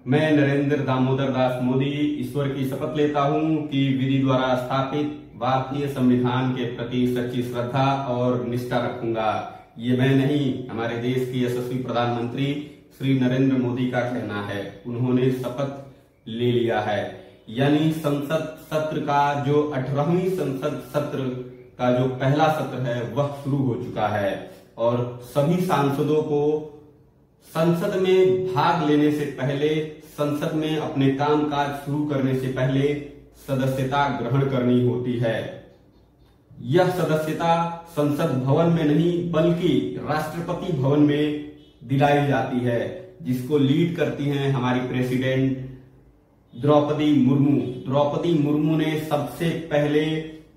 मैं नरेंद्र दामोदर दास मोदी ईश्वर की शपथ लेता हूं कि विधि द्वारा स्थापित भारतीय संविधान के प्रति सच्ची श्रद्धा और निष्ठा रखूंगा। ये मैं नहीं, हमारे देश के यशस्वी प्रधानमंत्री श्री नरेंद्र मोदी का कहना है। उन्होंने शपथ ले लिया है, यानी संसद सत्र का जो 18वीं संसद सत्र का जो पहला सत्र है वह शुरू हो चुका है और सभी सांसदों को संसद में भाग लेने से पहले, संसद में अपने कामकाज शुरू करने से पहले सदस्यता ग्रहण करनी होती है। यह सदस्यता संसद भवन में नहीं बल्कि राष्ट्रपति भवन में दिलाई जाती है, जिसको लीड करती हैं हमारी प्रेसिडेंट द्रौपदी मुर्मू। द्रौपदी मुर्मू ने सबसे पहले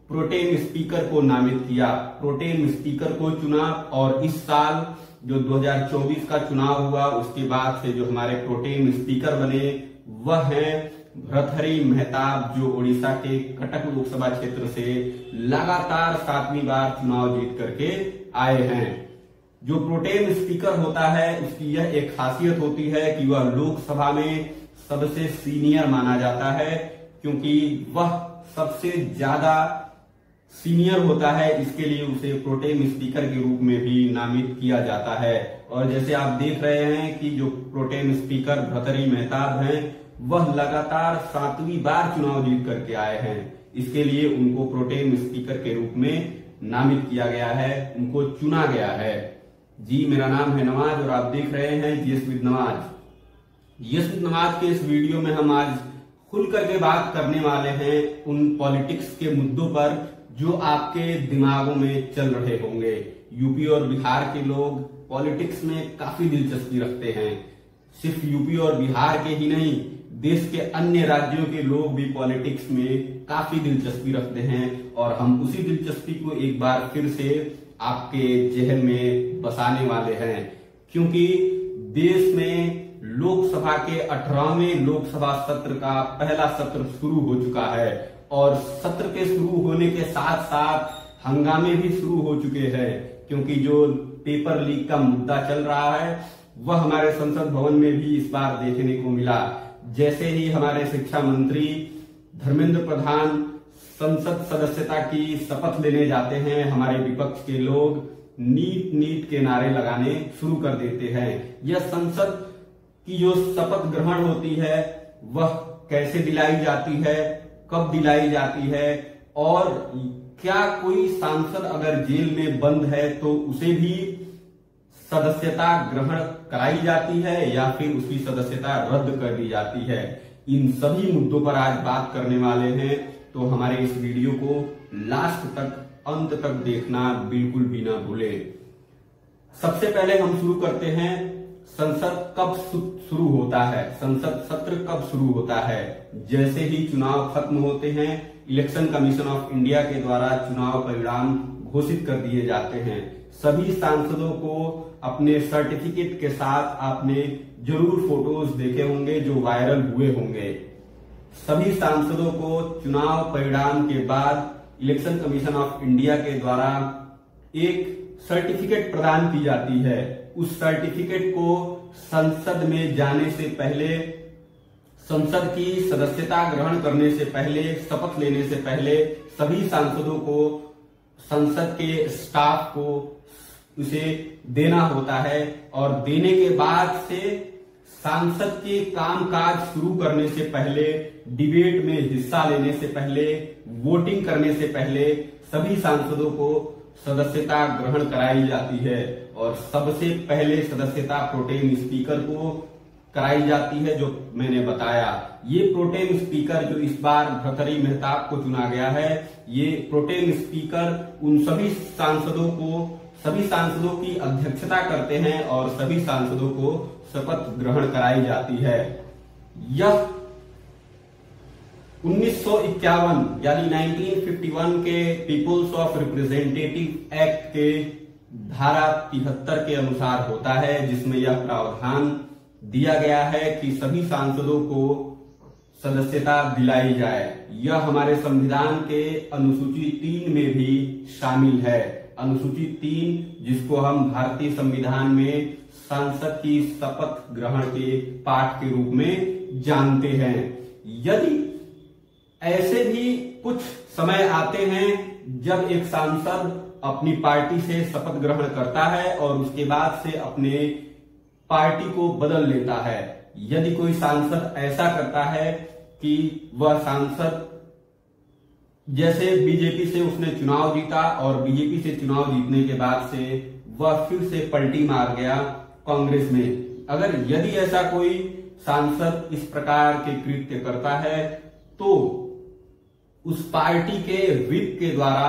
प्रोटेम स्पीकर को नामित किया, प्रोटेम स्पीकर को चुना और इस साल जो 2024 का चुनाव हुआ उसके बाद से जो हमारे प्रोटेम स्पीकर बने वह हैं भर्तृहरि मेहताब, जो उड़ीसा के कटक लोकसभा क्षेत्र से लगातार 7वीं बार चुनाव जीत करके आए हैं। जो प्रोटेम स्पीकर होता है उसकी यह एक खासियत होती है कि वह लोकसभा में सबसे सीनियर माना जाता है, क्योंकि वह सबसे ज्यादा सीनियर होता है। इसके लिए उसे प्रोटेम स्पीकर के रूप में भी नामित किया जाता है। और जैसे आप देख रहे हैं कि जो प्रोटेम स्पीकर भर्तृहरि मेहताब हैं वह लगातार 7वीं बार चुनाव जीत करके आए हैं। इसके लिए उनको प्रोटेम स्पीकर के रूप में नामित किया गया है, उनको चुना गया है। जी, मेरा नाम है नवाज और आप देख रहे हैं GS with Nawaz. GS with Nawaz के इस वीडियो में हम आज खुल करके बात करने वाले हैं उन पॉलिटिक्स के मुद्दों पर जो आपके दिमागों में चल रहे होंगे। यूपी और बिहार के लोग पॉलिटिक्स में काफी दिलचस्पी रखते हैं। सिर्फ यूपी और बिहार के ही नहीं, देश के अन्य राज्यों के लोग भी पॉलिटिक्स में काफी दिलचस्पी रखते हैं और हम उसी दिलचस्पी को एक बार फिर से आपके जहन में बसाने वाले हैं, क्योंकि देश में लोकसभा के 18वें लोकसभा सत्र का पहला सत्र शुरू हो चुका है और सत्र के शुरू होने के साथ साथ हंगामे भी शुरू हो चुके हैं, क्योंकि जो पेपर लीक का मुद्दा चल रहा है वह हमारे संसद भवन में भी इस बार देखने को मिला। जैसे ही हमारे शिक्षा मंत्री धर्मेंद्र प्रधान संसद सदस्यता की शपथ लेने जाते हैं, हमारे विपक्ष के लोग नीट नीट के नारे लगाने शुरू कर देते हैं। यह संसद की जो शपथ ग्रहण होती है वह कैसे दिलाई जाती है, कब दिलाई जाती है और क्या कोई सांसद अगर जेल में बंद है तो उसे भी सदस्यता ग्रहण कराई जाती है या फिर उसकी सदस्यता रद्द कर दी जाती है। इन सभी मुद्दों पर आज बात करने वाले हैं, तो हमारे इस वीडियो को लास्ट तक, अंत तक देखना बिल्कुल भी ना भूले। सबसे पहले हम शुरू करते हैं, संसद कब शुरू होता है, संसद सत्र कब शुरू होता है। जैसे ही चुनाव खत्म होते हैं, इलेक्शन कमीशन ऑफ इंडिया के द्वारा चुनाव परिणाम घोषित कर दिए जाते हैं। सभी सांसदों को अपने सर्टिफिकेट के साथ आपने जरूर फोटोज देखे होंगे जो वायरल हुए होंगे। सभी सांसदों को चुनाव परिणाम के बाद इलेक्शन कमीशन ऑफ इंडिया के द्वारा एक सर्टिफिकेट प्रदान की जाती है। उस सर्टिफिकेट को संसद में जाने से पहले, संसद की सदस्यता ग्रहण करने से पहले, शपथ लेने से पहले सभी सांसदों को, संसद के स्टाफ को उसे देना होता है और देने के बाद से सांसद के कामकाज शुरू करने से पहले, डिबेट में हिस्सा लेने से पहले, वोटिंग करने से पहले सभी सांसदों को सदस्यता ग्रहण कराई जाती है और सबसे पहले सदस्यता प्रोटेम स्पीकर को कराई जाती है, जो मैंने बताया। ये प्रोटेम स्पीकर जो इस बार भर्तृहरि मेहताब को चुना गया है, ये प्रोटेम स्पीकर उन सभी सांसदों की अध्यक्षता करते हैं और सभी सांसदों को शपथ ग्रहण कराई जाती है। यह 1951 यानी 1951 के पीपुल्स ऑफ रिप्रेजेंटेटिव एक्ट के धारा 73 के अनुसार होता है, जिसमें यह प्रावधान दिया गया है कि सभी सांसदों को सदस्यता दिलाई जाए। यह हमारे संविधान के अनुसूची 3 में भी शामिल है। अनुसूची 3, जिसको हम भारतीय संविधान में सांसद की शपथ ग्रहण के पाठ के रूप में जानते हैं। यदि ऐसे भी कुछ समय आते हैं जब एक सांसद अपनी पार्टी से शपथ ग्रहण करता है और उसके बाद से अपने पार्टी को बदल लेता है। यदि कोई सांसद ऐसा करता है कि वह सांसद, जैसे बीजेपी से उसने चुनाव जीता और बीजेपी से चुनाव जीतने के बाद से वह फिर से पलटी मार गया कांग्रेस में, अगर यदि ऐसा कोई सांसद इस प्रकार के कृत्य करता है तो उस पार्टी के व्हिप के द्वारा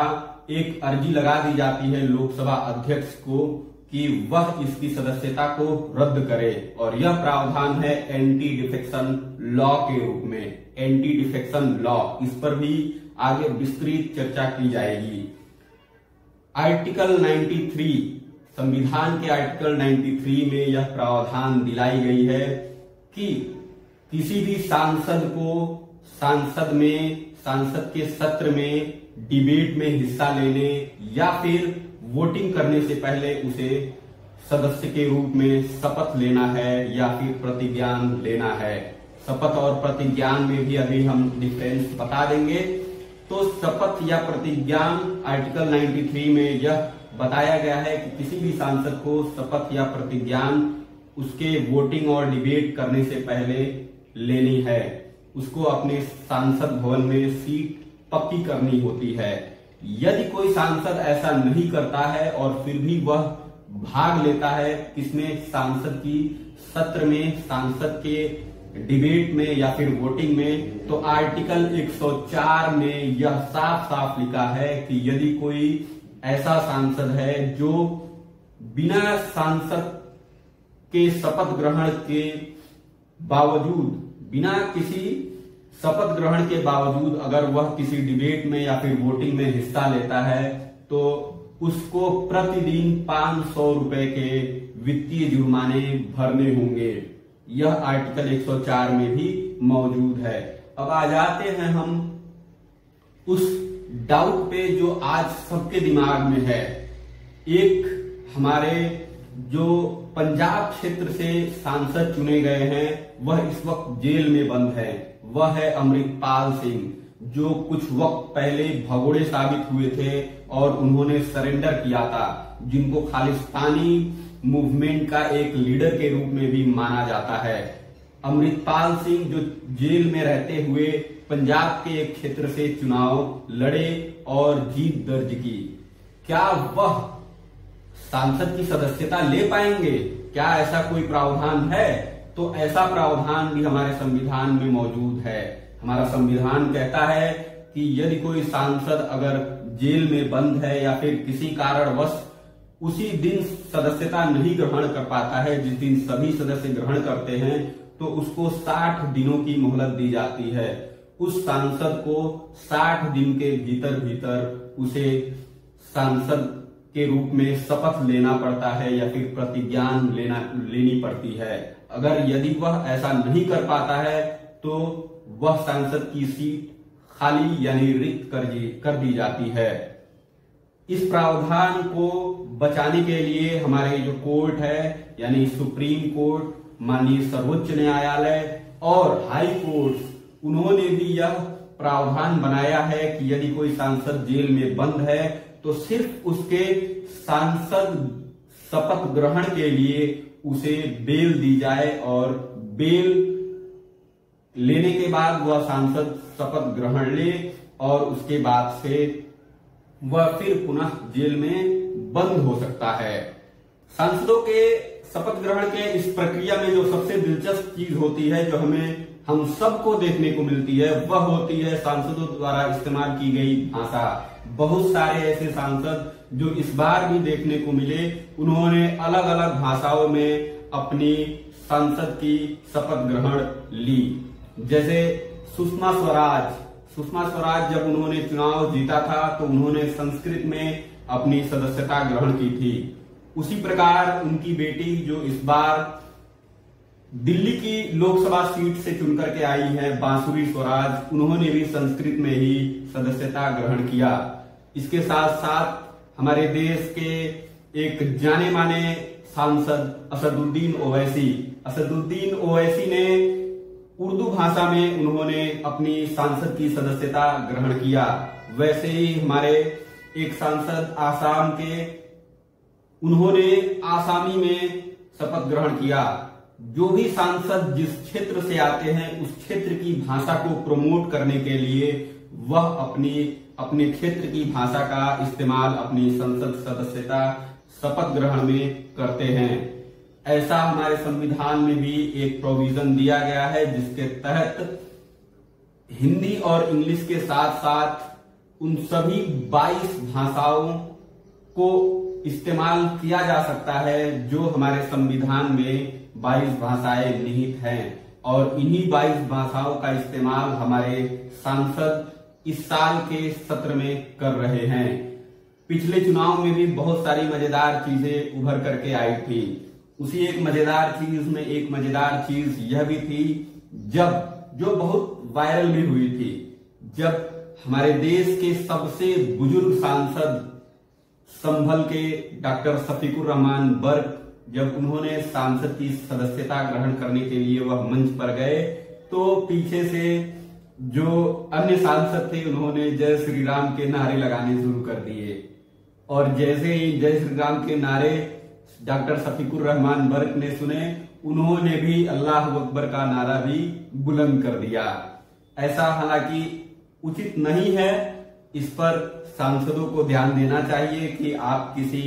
एक अर्जी लगा दी जाती है लोकसभा अध्यक्ष को कि वह इसकी सदस्यता को रद्द करे, और यह प्रावधान है एंटी डिफेक्शन लॉ के रूप में। एंटी डिफेक्शन लॉ, इस पर भी आगे विस्तृत चर्चा की जाएगी। आर्टिकल 93, संविधान के आर्टिकल 93 में यह प्रावधान दिलाई गई है कि किसी भी सांसद को सांसद के सत्र में, डिबेट में हिस्सा लेने या फिर वोटिंग करने से पहले उसे सदस्य के रूप में शपथ लेना है या फिर प्रतिज्ञान लेना है। शपथ और प्रतिज्ञान में भी अभी हम डिफरेंस बता देंगे। तो शपथ या प्रतिज्ञान आर्टिकल 93 में यह बताया गया है कि किसी भी सांसद को शपथ या प्रतिज्ञान उसके वोटिंग और डिबेट करने से पहले लेनी है। उसको अपने सांसद भवन में सीट पक्की करनी होती है। यदि कोई सांसद ऐसा नहीं करता है और फिर भी वह भाग लेता है किसमें, सांसद की सत्र में, सांसद के डिबेट में या फिर वोटिंग में, तो आर्टिकल 104 में यह साफ साफ लिखा है कि यदि कोई ऐसा सांसद है जो बिना सांसद के शपथ ग्रहण के बावजूद, बिना किसी शपथ ग्रहण के बावजूद अगर वह किसी डिबेट में या फिर वोटिंग में हिस्सा लेता है तो उसको प्रतिदिन 500 रुपए के वित्तीय जुर्माने भरने होंगे। यह आर्टिकल 104 में भी मौजूद है। अब आ जाते हैं हम उस डाउट पे जो आज सबके दिमाग में है। एक हमारे जो पंजाब क्षेत्र से सांसद चुने गए हैं वह इस वक्त जेल में बंद है। वह है अमृतपाल सिंह, जो कुछ वक्त पहले भगोड़े साबित हुए थे और उन्होंने सरेंडर किया था, जिनको खालिस्तानी मूवमेंट का एक लीडर के रूप में भी माना जाता है। अमृतपाल सिंह जो जेल में रहते हुए पंजाब के एक क्षेत्र से चुनाव लड़े और जीत दर्ज की, क्या वह सांसद की सदस्यता ले पाएंगे? क्या ऐसा कोई प्रावधान है? तो ऐसा प्रावधान भी हमारे संविधान में मौजूद है। हमारा संविधान कहता है कि यदि कोई सांसद अगर जेल में बंद है या फिर किसी कारणवश उसी दिन सदस्यता नहीं ग्रहण कर पाता है जिस दिन सभी सदस्य ग्रहण करते हैं, तो उसको 60 दिनों की मोहलत दी जाती है। उस सांसद को 60 दिन के भीतर उसे सांसद के रूप में शपथ लेना पड़ता है या फिर प्रतिज्ञान लेनी पड़ती है। अगर यदि वह ऐसा नहीं कर पाता है तो वह सांसद की सीट खाली यानी रिक्त कर दी जाती है। इस प्रावधान को बचाने के लिए हमारे जो कोर्ट है यानी सुप्रीम कोर्ट, माननीय सर्वोच्च न्यायालय और हाई कोर्ट, उन्होंने भी यह प्रावधान बनाया है कि यदि कोई सांसद जेल में बंद है तो सिर्फ उसके सांसद शपथ ग्रहण के लिए उसे बेल दी जाए और बेल लेने के बाद वह सांसद शपथ ग्रहण ले और उसके बाद से वह फिर पुनः जेल में बंद हो सकता है। सांसदों के शपथ ग्रहण के इस प्रक्रिया में जो सबसे दिलचस्प चीज होती है, जो हम सबको देखने को मिलती है, वह होती है सांसदों द्वारा इस्तेमाल की गई भाषा। बहुत सारे ऐसे सांसद जो इस बार भी देखने को मिले, उन्होंने अलग अलग भाषाओं में अपनी सांसद की शपथ ग्रहण ली। जैसे सुषमा स्वराज जब उन्होंने चुनाव जीता था तो उन्होंने संस्कृत में अपनी सदस्यता ग्रहण की थी। उसी प्रकार उनकी बेटी जो इस बार दिल्ली की लोकसभा सीट से चुनकर के आई है, बांसुरी स्वराज, उन्होंने भी संस्कृत में ही सदस्यता ग्रहण किया। इसके साथ साथ हमारे देश के एक जाने माने सांसद असदुद्दीन ओवैसी। असदुद्दीन ओवैसी ने उर्दू भाषा में उन्होंने अपनी सांसद की सदस्यता ग्रहण किया। वैसे ही हमारे एक सांसद आसाम के, उन्होंने आसामी में शपथ ग्रहण किया। जो भी सांसद जिस क्षेत्र से आते हैं उस क्षेत्र की भाषा को प्रमोट करने के लिए वह अपने क्षेत्र की भाषा का इस्तेमाल अपनी संसद सदस्यता शपथ ग्रहण में करते हैं। ऐसा हमारे संविधान में भी एक प्रोविजन दिया गया है जिसके तहत हिंदी और इंग्लिश के साथ साथ उन सभी 22 भाषाओं को इस्तेमाल किया जा सकता है जो हमारे संविधान में 22 भाषाएं निहित हैं। और इन्हीं 22 भाषाओं का इस्तेमाल हमारे सांसद इस साल के सत्र में कर रहे हैं। पिछले चुनाव में भी बहुत सारी मजेदार चीजें उभर करके आई थी। उसी एक मजेदार चीज यह भी थी, जब जो बहुत वायरल भी हुई थी, जब हमारे देश के सबसे बुजुर्ग सांसद संभल के डॉक्टर शफीकुर रहमान बर्क, जब उन्होंने सांसद की सदस्यता ग्रहण करने के लिए वह मंच पर गए तो पीछे से जो अन्य सांसद थे उन्होंने जय श्री राम के नारे लगाने शुरू कर दिए। और जैसे ही जय श्री राम के नारे डॉक्टर शफीकुर रहमान बर्क ने सुने, उन्होंने भी अल्लाह अकबर का नारा भी बुलंद कर दिया। ऐसा हालांकि उचित नहीं है, इस पर सांसदों को ध्यान देना चाहिए कि आप किसी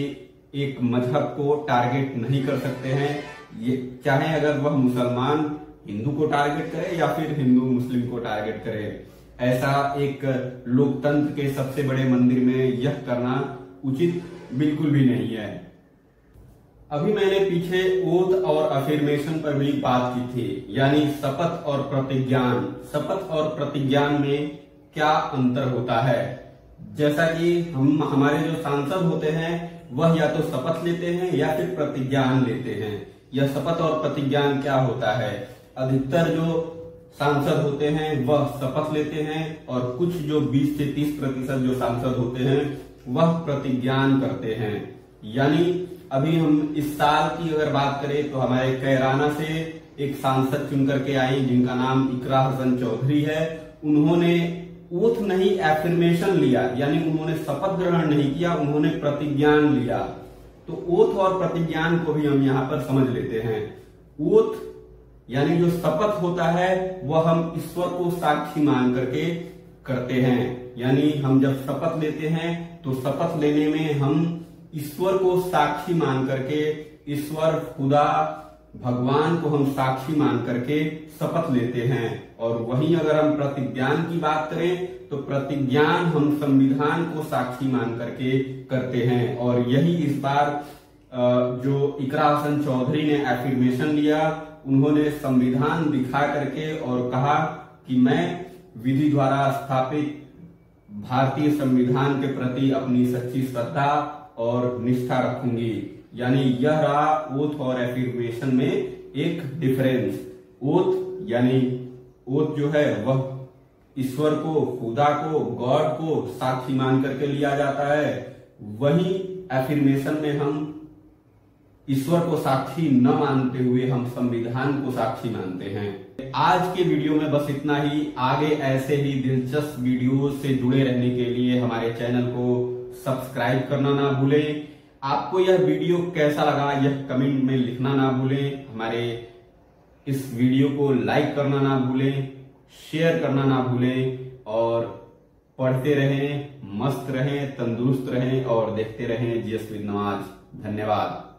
एक मजहब को टारगेट नहीं कर सकते हैं। ये चाहे अगर वह मुसलमान हिंदू को टारगेट करे या फिर हिंदू मुस्लिम को टारगेट करे। ऐसा एक लोकतंत्र के सबसे बड़े मंदिर में यह करना उचित बिल्कुल भी नहीं है। अभी मैंने पीछे ओथ और अफर्मेशन पर भी बात की थी, यानी शपथ और प्रतिज्ञान। शपथ और प्रतिज्ञान में क्या अंतर होता है? जैसा कि हमारे जो सांसद होते हैं वह या तो शपथ लेते हैं या फिर प्रतिज्ञान लेते हैं। यह शपथ और प्रतिज्ञान क्या होता है? अधिकतर जो सांसद होते हैं वह शपथ लेते हैं और कुछ जो 20 से 30% जो सांसद होते हैं वह प्रतिज्ञान करते हैं। यानी अभी हम इस साल की अगर बात करें तो हमारे कैराना से एक सांसद चुन करके आई जिनका नाम इकरा हसन चौधरी है। उन्होंने ओथ नहीं एफर्मेशन लिया, यानी उन्होंने शपथ ग्रहण नहीं किया, उन्होंने प्रतिज्ञान लिया। तो ओथ और प्रतिज्ञान को भी हम यहाँ पर समझ लेते हैं। ओथ यानी जो शपथ होता है वह हम ईश्वर को साक्षी मान करके करते हैं। यानी हम जब शपथ लेते हैं तो शपथ लेने में हम ईश्वर को साक्षी मान करके, ईश्वर खुदा भगवान को हम साक्षी मान करके शपथ लेते हैं। और वहीं अगर हम प्रतिज्ञान की बात करें तो प्रतिज्ञान हम संविधान को साक्षी मान करके करते हैं। और यही इस बार जो इकरा हसन चौधरी ने एफर्मेशन लिया, उन्होंने संविधान दिखा करके और कहा कि मैं विधि द्वारा स्थापित भारतीय संविधान के प्रति अपनी सच्ची श्रद्धा और निष्ठा रखूंगी। यानी यह रहा ओथ और एफर्मेशन में एक डिफरेंस। ओथ यानी ओथ जो है वह ईश्वर को, खुदा को, गॉड को साक्षी मान करके लिया जाता है। वहीं एफर्मेशन में हम ईश्वर को साक्षी न मानते हुए हम संविधान को साक्षी मानते हैं। आज के वीडियो में बस इतना ही। आगे ऐसे ही दिलचस्प वीडियो से जुड़े रहने के लिए हमारे चैनल को सब्सक्राइब करना ना भूलें। आपको यह वीडियो कैसा लगा यह कमेंट में लिखना ना भूलें। हमारे इस वीडियो को लाइक करना ना भूलें, शेयर करना ना भूलें और पढ़ते रहें, मस्त रहें, तंदुरुस्त रहें और देखते रहें जीएस विद नवाज। धन्यवाद।